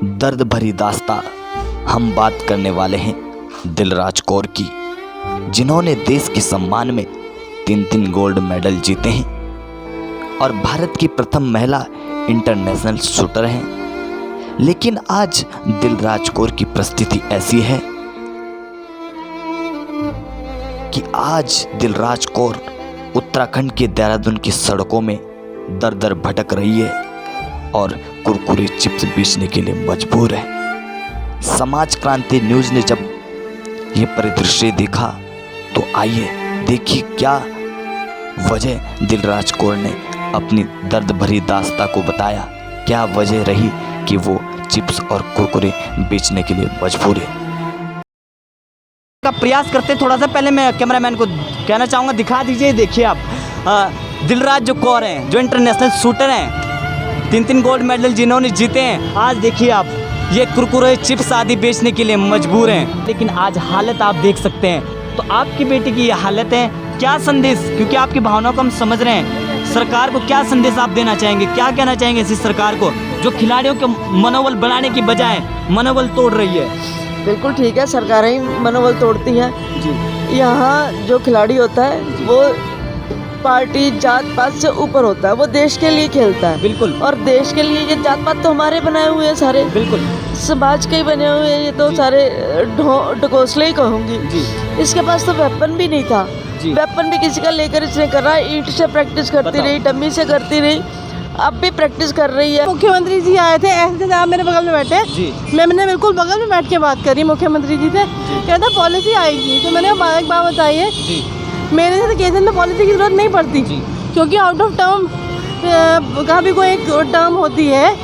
दर्द भरी दास्तां हम बात करने वाले हैं दिलराज कौर की, जिन्होंने देश के सम्मान में 3 गोल्ड मेडल जीते हैं और भारत की प्रथम महिला इंटरनेशनल शूटर हैं। लेकिन आज दिलराज कौर की परिस्थिति ऐसी है कि आज दिलराज कौर उत्तराखंड के देहरादून की सड़कों में दर दर भटक रही है और कुरकुरे चिप्स बेचने के लिए मजबूर है। समाज क्रांति न्यूज़ ने जब ये परिदृश्य देखा तो आइए देखिए क्या वजह दिलराज कौर ने अपनी दर्द भरी दास्तां को बताया, क्या वजह रही कि वो चिप्स और कुरकुरे बेचने के लिए मजबूर है। का प्रयास करते थोड़ा सा पहले मैं कैमरामैन को कहना चाहूँगा, दिखा दीजिए। देखिए आप दिलराज जो कौर हैं, जो इंटरनेशनल शूटर हैं, 3 गोल्ड मेडल जिन्होंने जीते हैं, आज देखिए आप ये कुरकुरे चिप्स आदि बेचने के लिए मजबूर हैं। लेकिन आज हालत आप देख सकते हैं, तो आपकी बेटी की ये हालत है, क्या संदेश, क्योंकि आपकी भावनाओं को हम समझ रहे हैं, सरकार को क्या संदेश आप देना चाहेंगे, क्या कहना चाहेंगे इसी सरकार को जो खिलाड़ियों के मनोबल बढ़ाने की बजाय मनोबल तोड़ रही है। बिल्कुल ठीक है, सरकारें ही मनोबल तोड़ती हैं जी। यहाँ जो खिलाड़ी होता है वो पार्टी जात पात से ऊपर होता है, वो देश के लिए खेलता है। बिल्कुल। और देश के लिए ये जात पात तो हमारे बनाए हुए हैं सारे, बिल्कुल समाज के ही बने हुए हैं, ये तो सारे ढकोसले ही कहूँगी जी। इसके पास तो वेपन भी नहीं था, वेपन भी किसी का लेकर इसने कर रहा है, ईंट से प्रैक्टिस करती रही, डम्मी से करती रही, अब भी प्रैक्टिस कर रही है। मुख्यमंत्री जी आए थे, ऐसे आप मेरे बगल में बैठे जी। मैंने बिल्कुल बगल में बैठ के बात करी मुख्यमंत्री जी से, कहता पॉलिसी आएगी, तो मैंने एक बात बताइए, मेरे से केस में पॉलिसी की जरूरत नहीं पड़ती, क्योंकि आउट ऑफ टर्म का भी कोई एक टर्म होती है,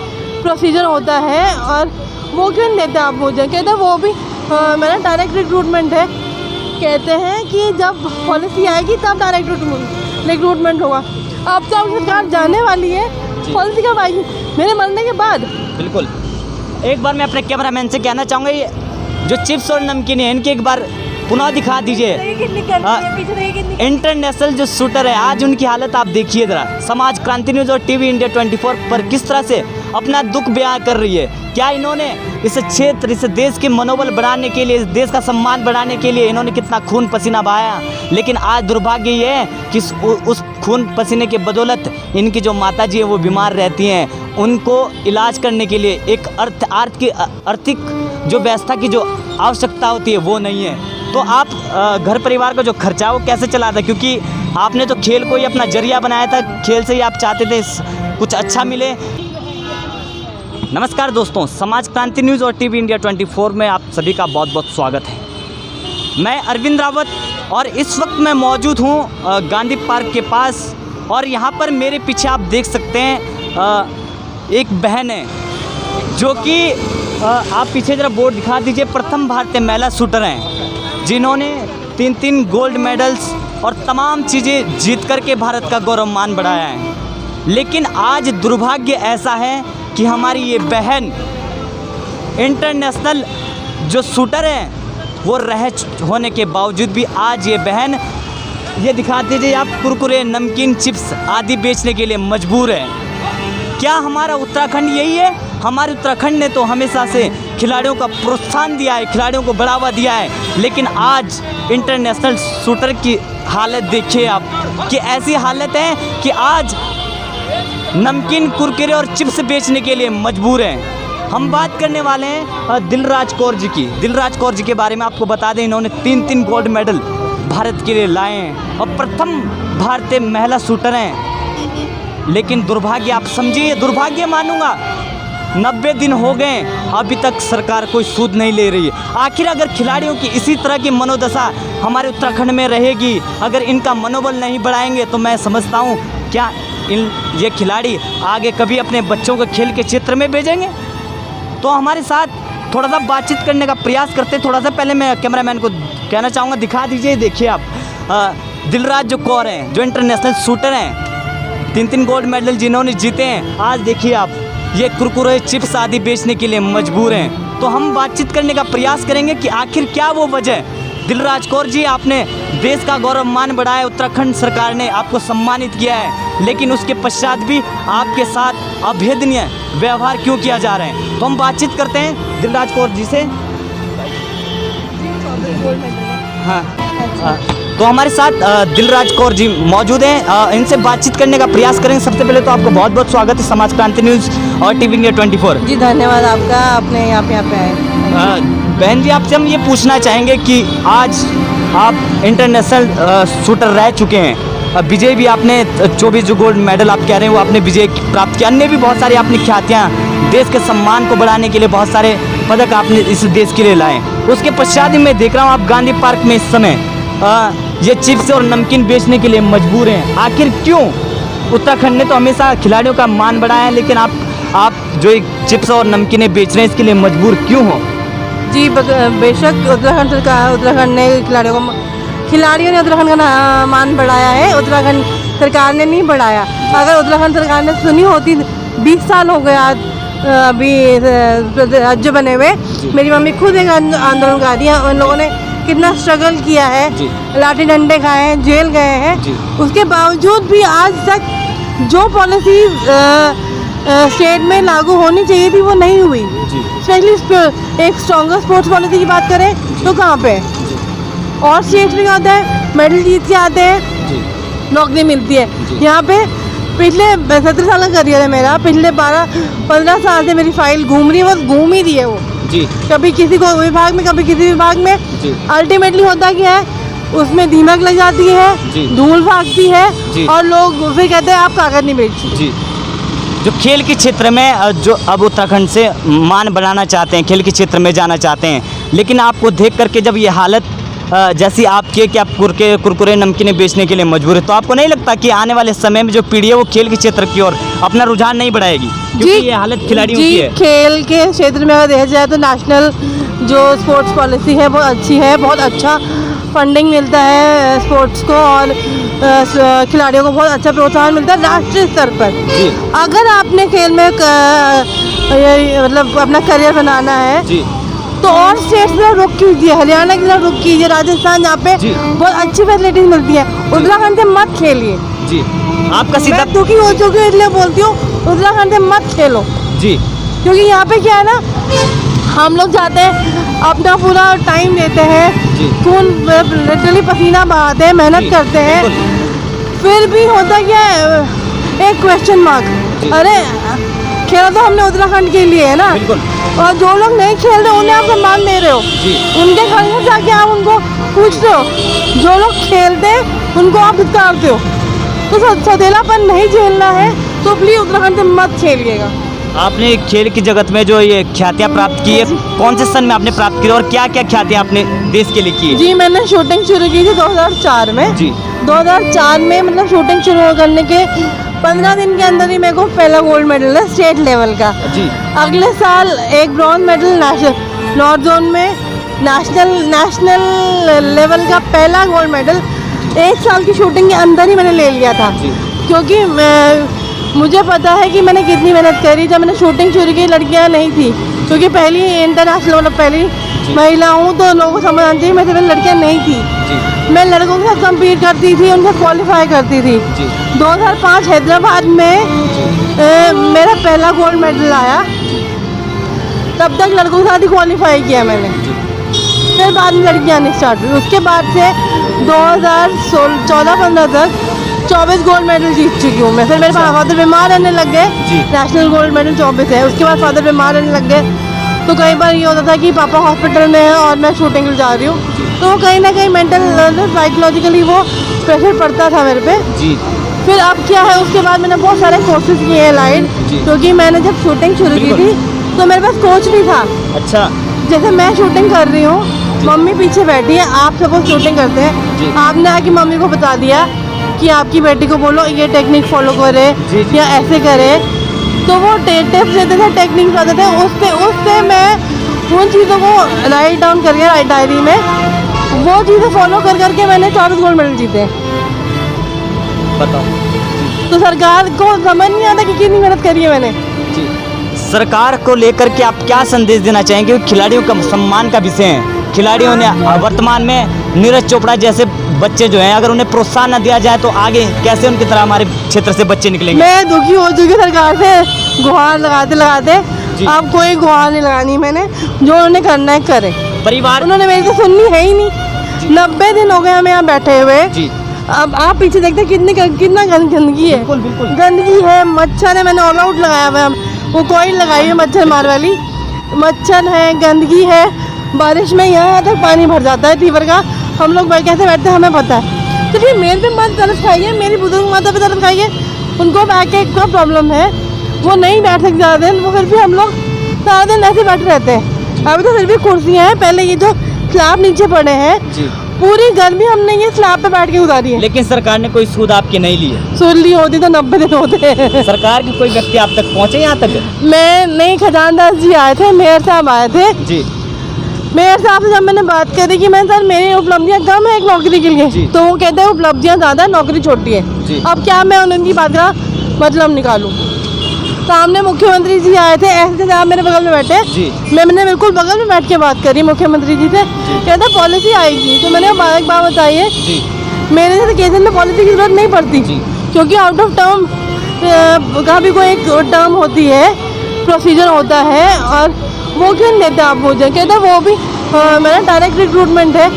प्रोसीजर होता है, और वो क्यों नहीं देते आप मुझे। कहते वो भी मेरा डायरेक्ट रिक्रूटमेंट है, कहते हैं कि जब पॉलिसी आएगी तब डायरेक्ट रिक्रूटमेंट होगा। अब तो सरकार जाने वाली है, पॉलिसी कब आएगी, मेरे मरने के बाद। बिल्कुल। एक बार मैं अपने कैमरामैन से कहना चाहूँगा, ये जो चिप्स और नमकीन है इनकी एक बार पुनः दिखा दीजिए। इंटरनेशनल जो शूटर है, आज उनकी हालत आप देखिए ज़रा। समाज क्रांति न्यूज़ और टीवी इंडिया 24 पर किस तरह से अपना दुख बयां कर रही है। क्या इन्होंने इस क्षेत्र, इस देश के मनोबल बढ़ाने के लिए, इस देश का सम्मान बढ़ाने के लिए इन्होंने कितना खून पसीना बहाया, लेकिन आज दुर्भाग्य ये है कि उस खून पसीने के बदौलत इनकी जो माताजी है वो बीमार रहती हैं, उनको इलाज करने के लिए एक आर्थिक जो व्यवस्था की जो आवश्यकता होती है वो नहीं है। तो आप घर परिवार का जो खर्चा है वो कैसे चलाते, क्योंकि आपने तो खेल को ही अपना जरिया बनाया था, खेल से ही आप चाहते थे कुछ अच्छा मिले। नमस्कार दोस्तों, समाज क्रांति न्यूज़ और टीवी इंडिया 24 में आप सभी का बहुत बहुत स्वागत है। मैं अरविंद रावत और इस वक्त मैं मौजूद हूँ गांधी पार्क के पास, और यहाँ पर मेरे पीछे आप देख सकते हैं एक बहन है जो कि आप पीछे ज़रा बोर्ड दिखा दीजिए, प्रथम भारतीय महिला शूटर हैं जिन्होंने 3 गोल्ड मेडल्स और तमाम चीज़ें जीत करके भारत का गौरवमान बढ़ाया है। लेकिन आज दुर्भाग्य ऐसा है कि हमारी ये बहन इंटरनेशनल जो शूटर हैं वो रह होने के बावजूद भी आज ये बहन, ये दिखा दीजिए आप, कुरकुरे नमकीन चिप्स आदि बेचने के लिए मजबूर है। क्या हमारा उत्तराखंड यही है? हमारे उत्तराखंड ने तो हमेशा से खिलाड़ियों का प्रोत्साहन दिया है, खिलाड़ियों को बढ़ावा दिया है, लेकिन आज इंटरनेशनल शूटर की हालत देखिए आप, कि ऐसी हालत है कि आज नमकीन कुरकुरे और चिप्स बेचने के लिए मजबूर हैं। हम बात करने वाले हैं दिलराज कौर जी की। दिलराज कौर जी के बारे में आपको बता दें, इन्होंने 3 गोल्ड मेडल भारत के लिए लाए हैं और प्रथम भारतीय महिला शूटर हैं। लेकिन दुर्भाग्य, आप समझिए, दुर्भाग्य मानूंगा, 90 दिन हो गए, अभी तक सरकार कोई सूद नहीं ले रही है। आखिर अगर खिलाड़ियों की इसी तरह की मनोदशा हमारे उत्तराखंड में रहेगी, अगर इनका मनोबल नहीं बढ़ाएंगे, तो मैं समझता हूँ क्या ये खिलाड़ी आगे कभी अपने बच्चों को खेल के क्षेत्र में भेजेंगे। तो हमारे साथ थोड़ा सा बातचीत करने का प्रयास करते, थोड़ा सा पहले मैं कैमरामैन को कहना चाहूँगा, दिखा दीजिए। देखिए आप दिलराज जो कौर हैं, जो इंटरनेशनल शूटर हैं, 3 गोल्ड मेडल जिन्होंने जीते हैं, आज देखिए आप ये कुरकुरे चिप्स आदि बेचने के लिए मजबूर हैं। तो हम बातचीत करने का प्रयास करेंगे कि आखिर क्या वो वजह। दिलराज कौर जी, आपने देश का गौरवमान बढ़ाया, उत्तराखंड सरकार ने आपको सम्मानित किया है, लेकिन उसके पश्चात भी आपके साथ अभेदनीय व्यवहार क्यों किया जा रहा है। तो हम बातचीत करते हैं दिलराज कौर जी से। हाँ तो हमारे साथ दिलराज कौर जी मौजूद हैं, इनसे बातचीत करने का प्रयास करेंगे। सबसे पहले तो आपको बहुत बहुत स्वागत है समाज क्रांति न्यूज़ और टीवी इंडिया 24। जी धन्यवाद आपका, आपने यहाँ पे आए। बहन जी आपसे हम ये पूछना चाहेंगे कि आज आप इंटरनेशनल शूटर रह चुके हैं, विजय भी आपने 24 जो गोल्ड मेडल आप कह रहे हैं वो आपने विजय प्राप्त किया, अन्य भी बहुत सारी अपनी ख्यातियाँ देश के सम्मान को बढ़ाने के लिए बहुत सारे पदक आपने इस देश के लिए लाए। उसके पश्चात ही मैं देख रहा हूँ आप गांधी पार्क में इस समय ये चिप्स और नमकीन बेचने के लिए मजबूर हैं। आखिर क्यों? उत्तराखंड ने तो हमेशा खिलाड़ियों का मान बढ़ाया है, लेकिन आप जो चिप्स और नमकीनें बेच रहे हैं इसके लिए मजबूर क्यों हो? जी बेशक उत्तराखंड सरकार, उत्तराखंड ने खिलाड़ियों ने उत्तराखंड का मान बढ़ाया है, उत्तराखंड सरकार ने नहीं बढ़ाया। अगर उत्तराखंड सरकार ने सुनी होती, 20 साल हो गए आज अभी राज्य बने हुए। मेरी मम्मी खुद एक आंदोलनकारी है, उन लोगों ने कितना स्ट्रगल किया है, लाठी डंडे खाए हैं, जेल गए हैं, उसके बावजूद भी आज तक जो पॉलिसी स्टेट में लागू होनी चाहिए थी वो नहीं हुई। स्पेशली एक स्ट्रॉन्गर स्पोर्ट्स पॉलिसी की बात करें तो कहाँ पे और स्टेट में क्या होता है, मेडल जीत के आते हैं, नौकरी मिलती है। यहाँ पे पिछले 17 साल का करियर है मेरा, पिछले 12-15 साल से मेरी फाइल घूम रही है, बस घूम ही रही है वो जी। कभी किसी को विभाग में, कभी किसी विभाग में। अल्टीमेटली होता क्या है, उसमें दीमक लग जाती है, धूल भागती है और लोग फिर कहते हैं आप कागज नहीं बेचते। जो खेल के क्षेत्र में जो अब उत्तराखंड से मान बढ़ाना चाहते हैं, खेल के क्षेत्र में जाना चाहते हैं, लेकिन आपको देख करके जब ये हालत जैसी आपके कि आप कुरकुरे नमकीनें बेचने के लिए मजबूर है, तो आपको नहीं लगता कि आने वाले समय में जो पीढ़ी है वो खेल के क्षेत्र की ओर अपना रुझान नहीं बढ़ाएगी, क्योंकि ये हालत खिलाड़ियों की है? खेल के क्षेत्र में अगर देखा जाए तो नेशनल जो स्पोर्ट्स पॉलिसी है वो अच्छी है, बहुत अच्छा फंडिंग मिलता है स्पोर्ट्स को और खिलाड़ियों को बहुत अच्छा प्रोत्साहन मिलता है राष्ट्रीय स्तर पर। अगर आपने खेल में मतलब अपना करियर बनाना है तो और स्टेट्स में रुक कीजिए, हरियाणा की तरफ रुक कीजिए, राजस्थान जहाँ पे बहुत अच्छी फैसिलिटीज मिलती है। उत्तराखंड से मत खेलिए जी। आपका सीधा दुखी हो चुकी हूँ इसलिए बोलती हूँ, उत्तराखंड से मत खेलो जी, क्योंकि यहाँ पे क्या है ना, हम लोग जाते हैं, अपना पूरा टाइम देते हैं, खून लिटरली पसीना बहाते हैं, मेहनत करते हैं, फिर भी होता क्या है, एक क्वेश्चन मार्क। अरे खेला तो हमने उत्तराखंड के लिए है ना, और जो लोग नहीं खेल रहे उन्हें आप सम्मान दे रहे हो, उनके घर में जाके आप उनको पूछते हो, जो लोग खेलते हैं उनको आप धिक्कारते हो। तो सौतेलापन नहीं झेलना है तो प्लीज उत्तराखंड से मत खेलिएगा। आपने खेल की जगत में जो ये ख्यातियाँ प्राप्त की है, कौन से सन में आपने प्राप्त की और क्या क्या ख्यातियाँ आपने देश के लिए की है? जी मैंने शूटिंग शुरू की थी 2004 में जी। 2004 में मतलब शूटिंग शुरू करने के 15 दिन के अंदर ही मेरे को पहला गोल्ड मेडल है स्टेट लेवल का जी। अगले साल एक ब्रॉन्ज मेडल नॉर्थ जोन में नेशनल लेवल का पहला गोल्ड मेडल 1 साल की शूटिंग के अंदर ही मैंने ले लिया था, क्योंकि मुझे पता है कि मैंने कितनी मेहनत करी। जब मैंने शूटिंग शुरू की लड़कियां नहीं थी, क्योंकि पहली इंटरनेशनल मतलब पहली महिला हूँ तो लोगों को समझ आना चाहिए, मेरे से लड़कियां नहीं थी, मैं लड़कों के साथ कम्पीट करती थी, उनसे क्वालिफाई करती थी। 2005 हैदराबाद में मेरा पहला गोल्ड मेडल आया, तब तक लड़कों के साथ ही क्वालिफाई किया मैंने, फिर बाद में लड़कियाँ आनी स्टार्ट हुई। उसके बाद से 2014-15 तक 24 गोल्ड मेडल जीत चुकी हूँ मैं। फिर मेरे फादर बीमार रहने लग गए, नेशनल गोल्ड मेडल 24 है। उसके बाद फादर बीमार रहने लग गए, तो कई बार ये होता था कि पापा हॉस्पिटल में है और मैं शूटिंग के लिए जा रही हूँ, तो कहीं ना कहीं मेंटल साइकोलॉजिकली वो प्रेशर पड़ता था मेरे पे जी। फिर अब क्या है, उसके बाद मैंने बहुत सारे कोर्सेज किए हैं लाइट, क्योंकि मैंने जब शूटिंग शुरू की थी तो मेरे पास कोच भी था। अच्छा, जैसे मैं शूटिंग कर रही हूँ, मम्मी पीछे बैठी है, आप सब शूटिंग करते हैं, आपने आके मम्मी को बता दिया कि आपकी बेटी को बोलो ये टेक्निक फॉलो करे या ऐसे करे, तो वो टिप्स देते थे, टेक्निक बताते थे, उससे मैं उन चीज़ों को राइट डाउन करके डायरी में वो चीज़ें फॉलो करके मैंने 24 गोल्ड मेडल जीते। बताओ, तो सरकार को समझ नहीं आता कि कितनी मेहनत करी है मैंने। सरकार को लेकर के आप क्या संदेश देना चाहेंगे? खिलाड़ियों का सम्मान का विषय है, खिलाड़ियों ने वर्तमान में नीरज चोपड़ा जैसे बच्चे जो हैं, अगर उन्हें प्रोत्साहन न दिया जाए तो आगे कैसे उनकी तरह हमारे क्षेत्र से बच्चे निकलेंगे? मैं दुखी हो चुकी सरकार से, गुहार लगाते लगाते अब कोई गुहार नहीं लगानी मैंने, जो उन्होंने करना है करे। परिवार उन्होंने मेरी तो सुननी है ही नहीं। 90 दिन हो गए हमें यहाँ बैठे हुए। अब आप पीछे देखते कितना गंदगी है, गंदगी है, मच्छर है। मैंने ऑल आउट लगाया हुआ है, वो कोई लगाई है मच्छर मार वाली, मच्छर है, गंदगी है। बारिश में यहाँ तक पानी भर जाता है तीवर का। हम लोग कैसे बैठते हैं हमें पता है। तो फिर मेरे पे मत तरस खाइए, मेरी बुजुर्ग माता पे तरस खाइए, उनको बैक का प्रॉब्लम है, वो नहीं बैठ सकते ज़्यादा दिन, वो फिर भी हम लोग सारा दिन ऐसे बैठे रहते हैं। अभी तो फिर भी कुर्सियाँ हैं, पहले ये जो स्लैब नीचे पड़े हैं, पूरी गर्मी हमने ये स्लैब पे बैठ के गुजारी है। लेकिन सरकार ने कोई सूद आपके नहीं लिए। सुन ली होती तो 90 दिन होते। सरकार के कोई व्यक्ति आप तक पहुँचे यहाँ तक? मैं नहीं, खजानदार जी आए थे, मेयर साहब आए थे जी। मेयर साहब से जब मैंने बात करी कि मैं सर मेरी उपलब्धियाँ कम है एक नौकरी के लिए, तो वो कहते हैं उपलब्धियाँ ज़्यादा है, नौकरी छोटी है। अब क्या मैं उनकी बात का मतलब निकालूं? सामने मुख्यमंत्री जी आए थे, ऐसे साहब मेरे बगल में बैठे, मैंने बिल्कुल बगल में बैठ के बात करी मुख्यमंत्री जी से। कहते पॉलिसी आएगी, तो मैंने एक बात बताइए, मेरे जैसे केसेस में पॉलिसी की जरूरत नहीं पड़ती, क्योंकि आउट ऑफ टर्म का भी कोई एक टर्म होती है, प्रोसीजर होता है, और वो क्यों देते आप मुझे? कहते वो भी मेरा डायरेक्ट रिक्रूटमेंट है।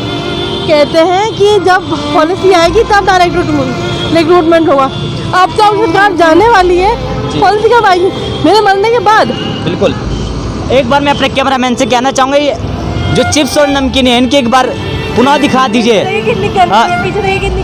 कहते हैं कि जब पॉलिसी आएगी तब डायरेक्ट रिक्रूटमेंट होगा। अब तो सरकार जाने वाली है, पॉलिसी कब आएगी? मेरे मरने के बाद। बिल्कुल। एक बार मैं अपने कैमरामैन से कहना चाहूँगा, ये जो चिप्स और नमकीन है इनके एक बार पुनः दिखा दीजिए।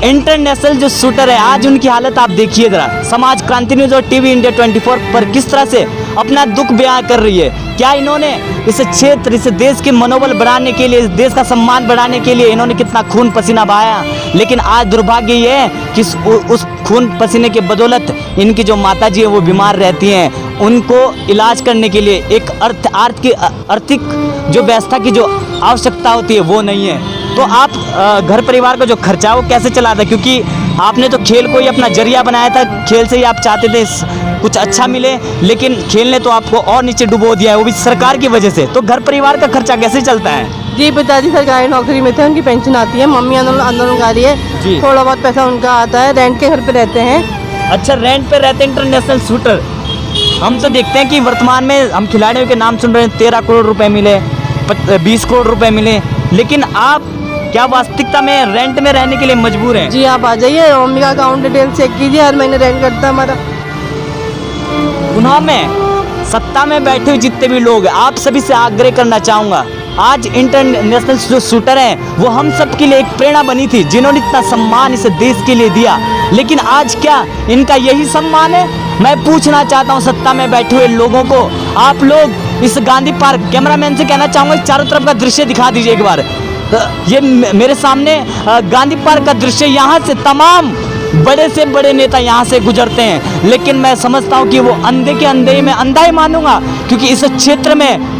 इंटरनेशनल जो शूटर है, आज उनकी हालत आप देखिए जरा। समाज क्रांति न्यूज़ और टीवी इंडिया 24 पर किस तरह से अपना दुख बयां कर रही है। क्या इन्होंने इस क्षेत्र, इस देश के मनोबल बढ़ाने के लिए, इस देश का सम्मान बढ़ाने के लिए इन्होंने कितना खून पसीना बहाया, लेकिन आज दुर्भाग्य ये है कि उस खून पसीने के बदौलत इनकी जो माता जी है वो बीमार रहती हैं, उनको इलाज करने के लिए एक आर्थिक जो व्यवस्था की जो आवश्यकता होती है वो नहीं है। तो आप घर परिवार का जो खर्चा वो कैसे चलाते? क्योंकि आपने तो खेल को ही अपना जरिया बनाया था, खेल से ही आप चाहते थे कुछ अच्छा मिले, लेकिन खेल ने तो आपको और नीचे डुबो दिया है, वो भी सरकार की वजह से। तो घर परिवार का खर्चा कैसे चलता है? जी, पिताजी सरकारी नौकरी में थे, उनकी पेंशन आती है, मम्मी आंदोलनकारी है, थोड़ा बहुत पैसा उनका आता है, रेंट के घर पे रहते हैं। अच्छा, रेंट पे रहते हैं इंटरनेशनल शूटर। हम तो देखते हैं कि वर्तमान में हम खिलाड़ियों के नाम सुन रहे हैं, 13 करोड़ रुपए मिले, 20 करोड़ रुपए मिले, लेकिन आप क्या वास्तविकता में रेंट में रहने के लिए मजबूर हैं? जी, आप आ जाइए, मम्मी का अकाउंट डिटेल चेक कीजिए, हर महीने रेंट कटता है हमारा। पुनः मैं सत्ता में बैठे हुए जितने भी लोग, आप सभी से आग्रह करना चाहूँगा, आज इंटरनेशनल जो शूटर हैं वो हम सब के लिए एक प्रेरणा बनी थी, जिन्होंने इतना सम्मान इस देश के लिए दिया, लेकिन आज क्या इनका यही सम्मान है? मैं पूछना चाहता हूँ सत्ता में बैठे हुए लोगों को, आप लोग इस गांधी पार्क, कैमरामैन से कहना चाहूँगा चारों तरफ का दृश्य दिखा दीजिए एक बार। ये मेरे सामने गांधी पार्क का दृश्य, यहाँ से तमाम बड़े से बड़े नेता यहाँ से गुजरते हैं, लेकिन मैं समझता हूँ कि वो अंधे के अंधे ही मैं अंधा ही मानूंगा, क्योंकि इस क्षेत्र में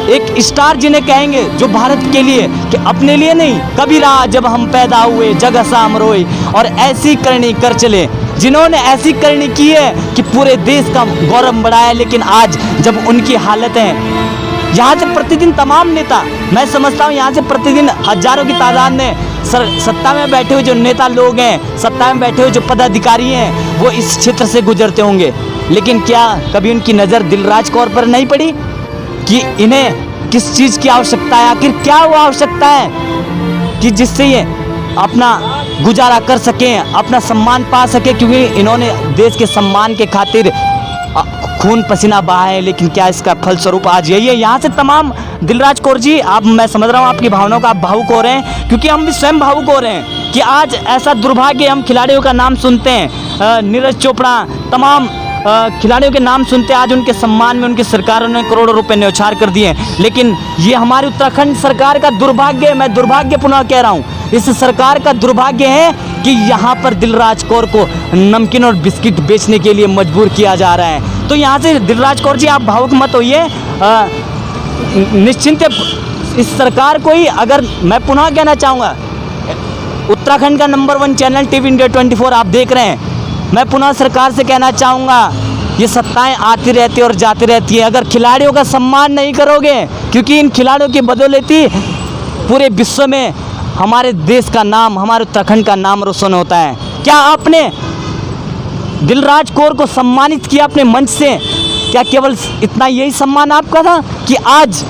एक स्टार जिन्हें कहेंगे जो भारत के लिए, कि अपने लिए नहीं, कभी रहा जब हम पैदा हुए जग साम रोई, और ऐसी करनी कर चले, जिन्होंने ऐसी करनी की है कि पूरे देश का गौरव बढ़ाया। लेकिन आज जब उनकी हालत है, यहाँ से प्रतिदिन तमाम नेता, मैं समझता हूँ यहाँ से प्रतिदिन हजारों की तादाद में सत्ता में बैठे हुए जो नेता लोग हैं, सत्ता में बैठे हुए जो पदाधिकारी हैं, वो इस क्षेत्र से गुजरते होंगे, लेकिन क्या कभी उनकी नज़र दिलराज कौर पर नहीं पड़ी कि इन्हें किस चीज़ की आवश्यकता है? आखिर क्या वो आवश्यकता है कि जिससे ये अपना गुजारा कर सकें, अपना सम्मान पा सकें? क्योंकि इन्होंने देश के सम्मान के खातिर खून पसीना बहा है, लेकिन क्या इसका फलस्वरूप आज यही है? यहाँ से तमाम दिलराज कौर जी, आप, मैं समझ रहा हूँ आपकी भावनाओं का आप भावुक हो रहे हैं, क्योंकि हम भी स्वयं भावुक हो रहे हैं कि आज ऐसा दुर्भाग्य, हम खिलाड़ियों का नाम सुनते हैं, नीरज चोपड़ा, तमाम खिलाड़ियों के नाम सुनते हैं, आज उनके सम्मान में उनकी सरकारों ने करोड़ों रुपए न्यौछावर कर दिए, लेकिन ये हमारी उत्तराखंड सरकार का दुर्भाग्य है। मैं दुर्भाग्य पुनः कह रहा हूँ, इस सरकार का दुर्भाग्य है कि यहाँ पर दिलराज कौर को नमकीन और बिस्किट बेचने के लिए मजबूर किया जा रहा है। तो यहाँ से दिलराज कौर जी, आप भावुक मत होइए, निश्चिंत इस सरकार को ही, अगर मैं पुनः कहना चाहूँगा, उत्तराखंड का नंबर 1 चैनल टीवी इंडिया 24 आप देख रहे हैं, मैं पुनः सरकार से कहना चाहूँगा, ये सत्ताएं आती रहती और जाती रहती है, अगर खिलाड़ियों का सम्मान नहीं करोगे, क्योंकि इन खिलाड़ियों की बदौलती पूरे विश्व में हमारे देश का नाम, हमारे उत्तराखंड का नाम रोशन होता है। क्या आपने दिलराज कौर को सम्मानित किया अपने मंच से? क्या केवल इतना यही सम्मान आपका था कि आज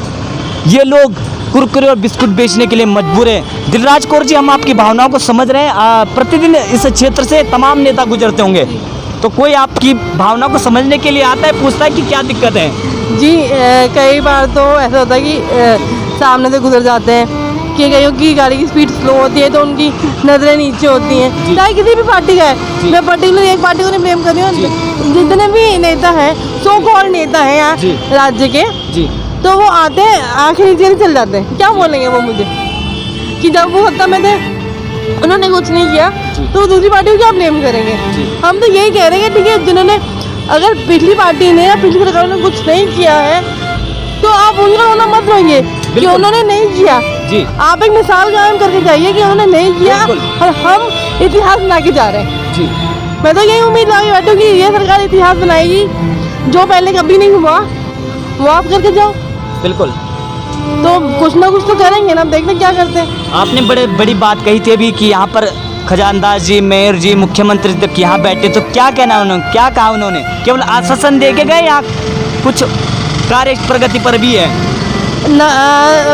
ये लोग कुरकुरे और बिस्कुट बेचने के लिए मजबूर हैं? दिलराज कौर जी, हम आपकी भावनाओं को समझ रहे हैं। प्रतिदिन इस क्षेत्र से तमाम नेता गुजरते होंगे, तो कोई आपकी भावनाओं को समझने के लिए आता है, पूछता है कि क्या दिक्कत है? जी कई बार तो ऐसा होता है कि सामने से गुजर जाते हैं कि कईयों की गाड़ी की स्पीड स्लो होती है तो उनकी नज़रें नीचे होती हैं, चाहे किसी भी पार्टी का है। मैं पर्टिकुलर एक पार्टी को नहीं ब्लेम कर रही हूँ, जितने भी नेता हैं, सो कॉल्ड नेता हैं यहाँ राज्य के, तो वो आते हैं आंखें नीचे से चल जाते हैं। क्या बोलेंगे वो मुझे कि जब वो सत्ता में थे उन्होंने कुछ नहीं किया, तो वो दूसरी पार्टी को क्या ब्लेम करेंगे? हम तो यही कह रहे हैं, ठीक है, जिन्होंने अगर पिछली पार्टी ने या पिछली सरकार ने कुछ नहीं किया है तो आप उनका होना मत रोइए कि उन्होंने नहीं किया। आप एक मिसाल कायम करके जाइए कि उन्होंने नहीं किया और हम इतिहास बना के जा रहे हैं। मैं तो यही उम्मीद लगा के बैठूँ कि ये सरकार इतिहास बनाएगी, जो पहले कभी नहीं हुआ वो आप करके जाओ। बिल्कुल, तो कुछ ना कुछ तो करेंगे ना, देखते क्या करते हैं। आपने बड़ी बात कही थी अभी कि यहाँ पर खजानदार जी, मेयर जी, मुख्यमंत्री तक यहाँ बैठे, तो क्या कहना उन्होंने, क्या कहा उन्होंने? केवल आश्वासन दे के गए या कुछ कार्य प्रगति पर भी है? ना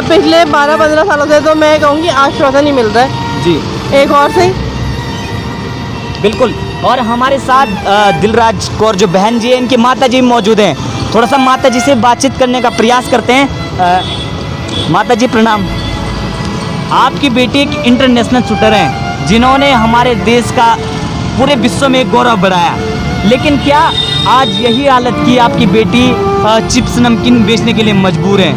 पिछले 12-15 सालों से तो मैं कहूँगी आश्वासन ही मिल रहा है जी, एक और से। बिल्कुल। और हमारे साथ दिलराज कौर जो बहन जी हैं, इनकी माता जी मौजूद हैं। थोड़ा सा माता जी से बातचीत करने का प्रयास करते हैं। माता जी प्रणाम। आपकी बेटी एक इंटरनेशनल शूटर हैं, जिन्होंने हमारे देश का पूरे विश्व में गौरव बढ़ाया, लेकिन क्या आज यही हालत की आपकी बेटी चिप्स नमकीन बेचने के लिए मजबूर है?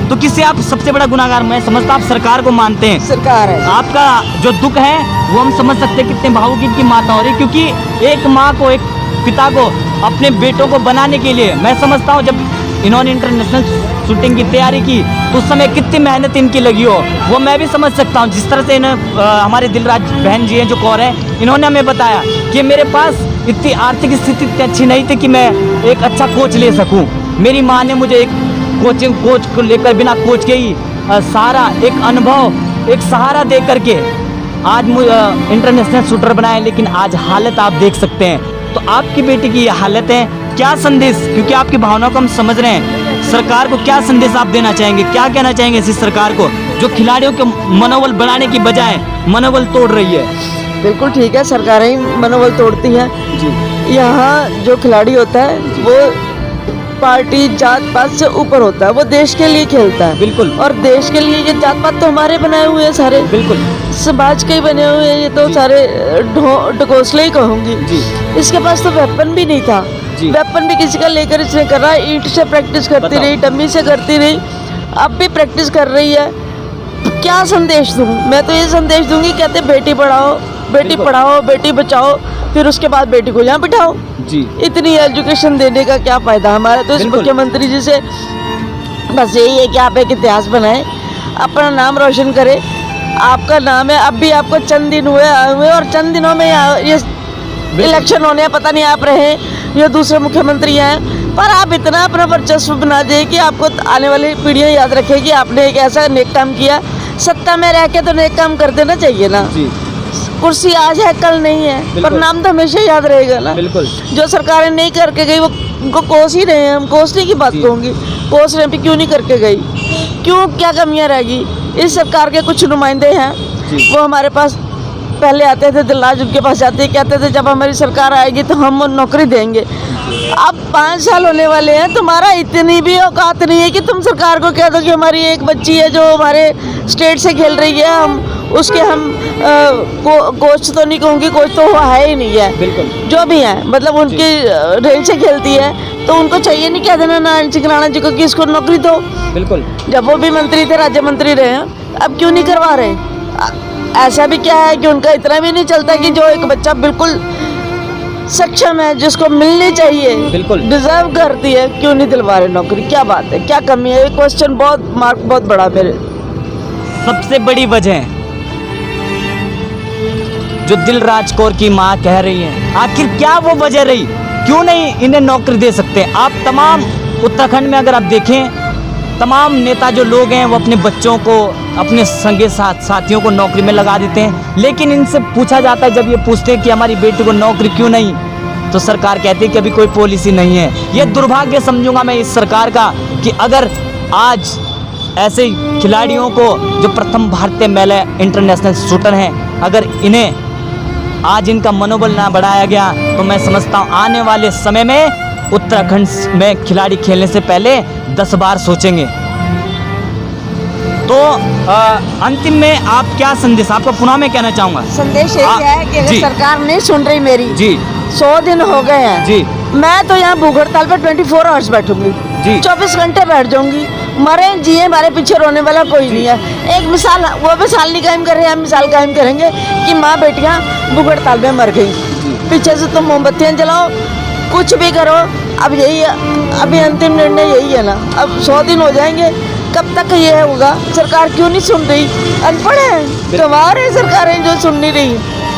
तो किससे आप सबसे बड़ा गुनाहगार? मैं समझता आप सरकार को मानते हैं, सरकार है। आपका जो दुख है वो हम समझ सकते हैं, कितने भावुक इनकी माता हो रही, क्योंकि एक माँ को, एक पिता को अपने बेटों को बनाने के लिए, मैं समझता हूँ जब इन्होंने इंटरनेशनल शूटिंग की तैयारी की तो उस समय कितनी मेहनत इनकी लगी हो, वो मैं भी समझ सकता हूँ। जिस तरह से हमारे दिलराज बहन जी हैं जो कौर हैं, इन्होंने हमें बताया कि मेरे पास इतनी आर्थिक स्थिति इतनी अच्छी नहीं थी कि मैं एक अच्छा कोच ले सकूँ। मेरी माँ ने मुझे एक कोच को लेकर, बिना कोच के ही सारा एक अनुभव, एक सहारा दे करके आज इंटरनेशनल शूटर बनाए। लेकिन आज हालत आप देख सकते हैं, तो आपकी बेटी की ये हालत है। क्या संदेश, क्योंकि आपकी भावनाओं को हम समझ रहे हैं, सरकार को क्या संदेश आप देना चाहेंगे, क्या कहना चाहेंगे इसी सरकार को जो खिलाड़ियों के मनोबल बढ़ाने की बजाय मनोबल तोड़ रही है? बिल्कुल ठीक है, सरकारें ही मनोबल तोड़ती हैं जी। यहाँ जो खिलाड़ी होता है वो पार्टी जात पात से ऊपर होता है, वो देश के लिए खेलता है। बिल्कुल। और देश के लिए ये जात पात तो हमारे बनाए हुए हैं सारे, बिल्कुल समाज के ही बने हुए हैं, ये तो सारे ढकोसले ही कहूँगी। इसके पास तो वेपन भी नहीं था, वेपन भी किसी का लेकर इसने कर रहा है। ईंट से प्रैक्टिस करती रही, डमी से करती रही, अब भी प्रैक्टिस कर रही है। क्या संदेश दूँ? मैं तो ये संदेश दूंगी, कहते बेटी पढ़ाओ, बेटी पढ़ाओ, बेटी बचाओ, फिर उसके बाद बेटी को यहाँ बिठाओ जी। इतनी एजुकेशन देने का क्या फायदा हमारा? तो इस मुख्यमंत्री जी से बस यही है कि आप एक इतिहास बनाएं, अपना नाम रोशन करें। आपका नाम है, अब भी आपको चंद दिन हुए और चंद दिनों में ये इलेक्शन होने, पता नहीं आप रहे या दूसरे मुख्यमंत्री हैं, पर आप इतना अपना वर्चस्व बना दें कि आपको आने वाली पीढ़ियाँ याद रखें कि आपने एक ऐसा नेक काम किया। सत्ता में रह के तो नेक काम कर देना चाहिए ना। कुर्सी आज है कल नहीं है, पर नाम तो हमेशा याद रहेगा ना। बिल्कुल। जो सरकारें नहीं करके गई वो उनको कोस ही रहे हैं। हम कोसने की बात कहूँगी, कोस रहे हैं, क्यों नहीं करके गई, क्यों, क्या कमियाँ रहेगी? इस सरकार के कुछ नुमाइंदे हैं, वो हमारे पास पहले आते थे, दिलराज उनके पास जाते, कहते थे जब हमारी सरकार आएगी तो हम नौकरी देंगे। अब 5 साल होने वाले हैं, तुम्हारा इतनी भी औकात नहीं है कि तुम सरकार को कह दो कि हमारी एक बच्ची है जो हमारे स्टेट से खेल रही है, हम उसके कोच तो नहीं कहूँगी, कोच तो वो है ही नहीं है। बिल्कुल। जो भी है, मतलब उनकी रेल से खेलती है तो उनको चाहिए नहीं कह देना नारायण सिंह राणा जी को कि इसको नौकरी दो। बिल्कुल। जब वो भी मंत्री थे, राज्य मंत्री रहे हैं, अब क्यों नहीं करवा रहे? ऐसा भी क्या है कि उनका इतना भी नहीं चलता कि जो एक बच्चा बिल्कुल सक्षम है, जिसको मिलनी चाहिए, बिल्कुल डिजर्व करती है, क्यों नहीं दिलवा रहे नौकरी? क्या बात है, क्या कमी है? ये क्वेश्चन बहुत मार्क बहुत बड़ा मेरे। सबसे बड़ी वजह जो दिलराज कौर की माँ कह रही है, आखिर क्या वो वजह रही, क्यों नहीं इन्हें नौकरी दे सकते? आप तमाम उत्तराखंड में अगर आप देखें, तमाम नेता जो लोग हैं वो अपने बच्चों को, अपने संगे साथियों को नौकरी में लगा देते हैं, लेकिन इनसे पूछा जाता है, जब ये पूछते हैं कि हमारी बेटी को नौकरी क्यों नहीं, तो सरकार कहती है कि अभी कोई पॉलिसी नहीं है। ये दुर्भाग्य समझूंगा मैं इस सरकार का कि अगर आज ऐसे खिलाड़ियों को जो प्रथम भारतीय महिला इंटरनेशनल शूटर हैं, अगर इन्हें आज इनका मनोबल ना बढ़ाया गया तो मैं समझता हूँ आने वाले समय में उत्तराखंड में खिलाड़ी खेलने से पहले 10 बार सोचेंगे। तो अंतिम में आप क्या संदेश, आपका पुनः मैं कहना चाहूँगा संदेश यही है कि अगर जी। सरकार नहीं सुन रही मेरी, जी 100 दिन हो गए हैं जी मैं तो यहाँ भूख हड़ताल पर 24 आवर्स बैठूंगी जी। 24 घंटे बैठ जाऊंगी। मरे जिए हमारे पीछे रोने वाला कोई नहीं है। एक मिसाल, वो मिसाल नहीं कायम कर रहे हैं, हम मिसाल कायम करेंगे कि माँ बेटियाँ भूख हड़ताल में मर गई। पीछे से तुम मोमबत्तियाँ जलाओ, कुछ भी करो, अब यही है, अभी अंतिम निर्णय यही है ना। अब 100 दिन हो जाएंगे, कब तक ये होगा? सरकार क्यों नहीं सुन रही? अनपढ़ है, गंवार है सरकारें जो सुन नहीं रही,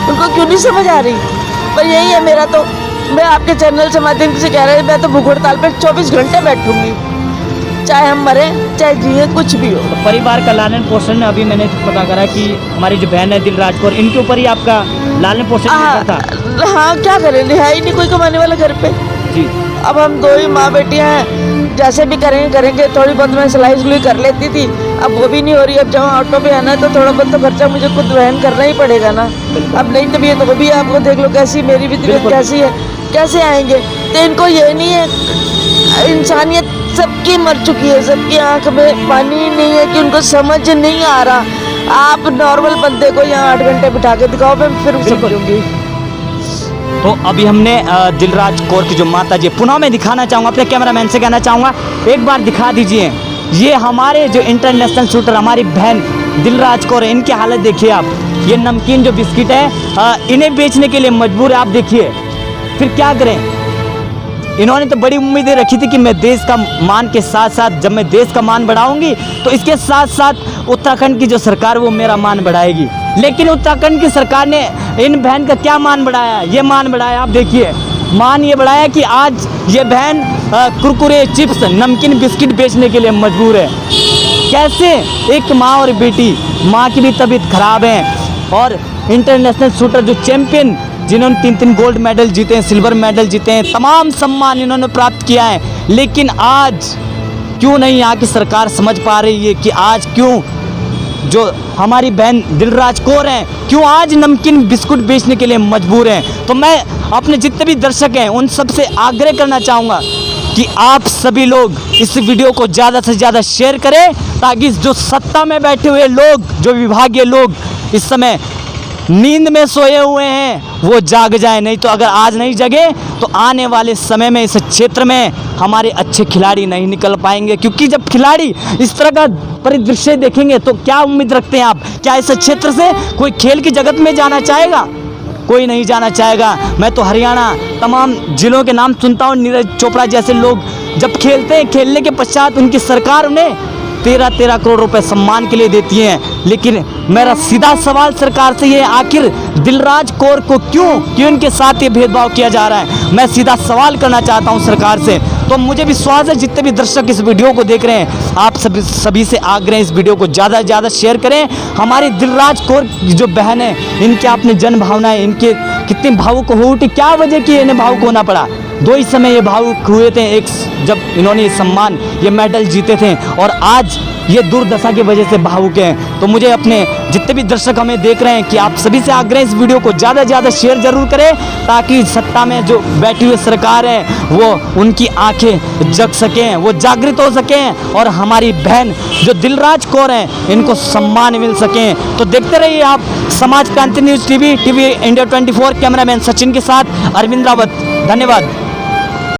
उनको क्यों नहीं समझ आ रही? पर यही है मेरा, तो मैं आपके चैनल से माध्यम से कह रही हूँ, मैं तो भूख हड़ताल पर 24 घंटे बैठूंगी, चाहे हम मरे चाहे जिए, कुछ भी हो। तो परिवार का लालन पोषण, अभी मैंने पता करा कि हमारी जो बहन है दिलराज कौर, इनके ऊपर ही आपका लालन पोषण निर्भर था। हाँ, क्या करें, है ही नहीं कोई कमाने वाला घर पे। जी अब हम 2 ही माँ बेटियाँ हैं, जैसे भी करेंगे। थोड़ी बहुत मैं सिलाई सिलाई कर लेती थी, अब वो भी नहीं हो रही। अब जब ऑटो पे आना है तो थोड़ा बहुत तो खर्चा मुझे खुद वहन करना ही पड़ेगा ना। अब नहीं तबीयत तो भी आपको देख लो कैसी, मेरी भी तबीयत कैसी है, कैसे आएंगे? तो इनको ये नहीं है, इंसानियत सबकी मर चुकी है, सबकी आंख में पानी नहीं है कि उनको समझ नहीं आ रहा। आप नॉर्मल बंदे को यहाँ 8 घंटे बिठा के दिखाओ, मैं फिर समझूंगी। तो अभी हमने दिलराज कौर की जो माता जी, पुनः मैं दिखाना चाहूँगा, अपने कैमरामैन से कहना चाहूँगा एक बार दिखा दीजिए। ये हमारे जो इंटरनेशनल शूटर हमारी बहन दिलराज कौर है, इनकी हालत देखिए आप। ये नमकीन जो बिस्किट है इन्हें बेचने के लिए मजबूर है, आप देखिए। फिर क्या करें? इन्होंने तो बड़ी उम्मीदें रखी थी कि मैं देश का मान के साथ साथ, जब मैं देश का मान बढ़ाऊंगी तो इसके साथ साथ उत्तराखंड की जो सरकार वो मेरा मान बढ़ाएगी। लेकिन उत्तराखंड की सरकार ने इन बहन का क्या मान बढ़ाया? ये मान बढ़ाया, आप देखिए। मान ये बढ़ाया कि आज ये बहन कुरकुरे, चिप्स, नमकीन, बिस्किट बेचने के लिए मजबूर है। कैसे? एक माँ और बेटी, माँ की भी तबीयत खराब है और इंटरनेशनल शूटर जो चैंपियन, जिन्होंने 3 गोल्ड मेडल जीते हैं, सिल्वर मेडल जीते हैं, तमाम सम्मान इन्होंने प्राप्त किया है। लेकिन आज क्यों नहीं यहाँ की सरकार समझ पा रही है कि आज क्यों जो हमारी बहन दिलराज कौर हैं, क्यों आज नमकीन बिस्कुट बेचने के लिए मजबूर हैं? तो मैं अपने जितने भी दर्शक हैं उन सबसे आग्रह करना चाहूँगा कि आप सभी लोग इस वीडियो को ज़्यादा से ज़्यादा शेयर करें, ताकि जो सत्ता में बैठे हुए लोग, जो विभागीय लोग इस समय नींद में सोए हुए हैं, वो जाग जाए। नहीं तो अगर आज नहीं जगे तो आने वाले समय में इस क्षेत्र में हमारे अच्छे खिलाड़ी नहीं निकल पाएंगे। क्योंकि जब खिलाड़ी इस तरह का परिदृश्य देखेंगे तो क्या उम्मीद रखते हैं आप? क्या इस क्षेत्र से कोई खेल की जगत में जाना चाहेगा? कोई नहीं जाना चाहेगा। मैं तो हरियाणा तमाम जिलों के नाम सुनता हूँ, नीरज चोपड़ा जैसे लोग जब खेलते हैं, खेलने के पश्चात उनकी सरकार उन्हें 13 करोड़ रुपए सम्मान के लिए देती हैं। लेकिन मेरा सीधा सवाल सरकार से ये, आखिर दिलराज कौर को क्यों इनके साथ ये भेदभाव किया जा रहा है? मैं सीधा सवाल करना चाहता हूँ सरकार से। तो मुझे विश्वास है जितने भी दर्शक इस वीडियो को देख रहे हैं, आप सभी से आग्रह, इस वीडियो को ज़्यादा से ज़्यादा शेयर करें। हमारी दिलराज कौर जो बहन है, इनके अपने जन भावनाएं, इनके कितनी भावुक हो उठी, क्या वजह की इन्हें भावुक होना पड़ा? 2 ही समय ये भावुक हुए थे, एक जब इन्होंने सम्मान, ये मेडल जीते थे, और आज ये दुर्दशा की वजह से भावुक हैं। तो मुझे अपने जितने भी दर्शक हमें देख रहे हैं कि आप सभी से आग्रह, इस वीडियो को ज़्यादा से ज़्यादा शेयर जरूर करें, ताकि सत्ता में जो बैठी हुई सरकार है वो उनकी आंखें जग सकें, वो जागृत हो सकें, और हमारी बहन जो दिलराज कौर हैं इनको सम्मान मिल सकें। तो देखते रहिए आप समाज क्रांति news TV India 24। Cameraman Sachin के साथ अरविंद रावत, धन्यवाद।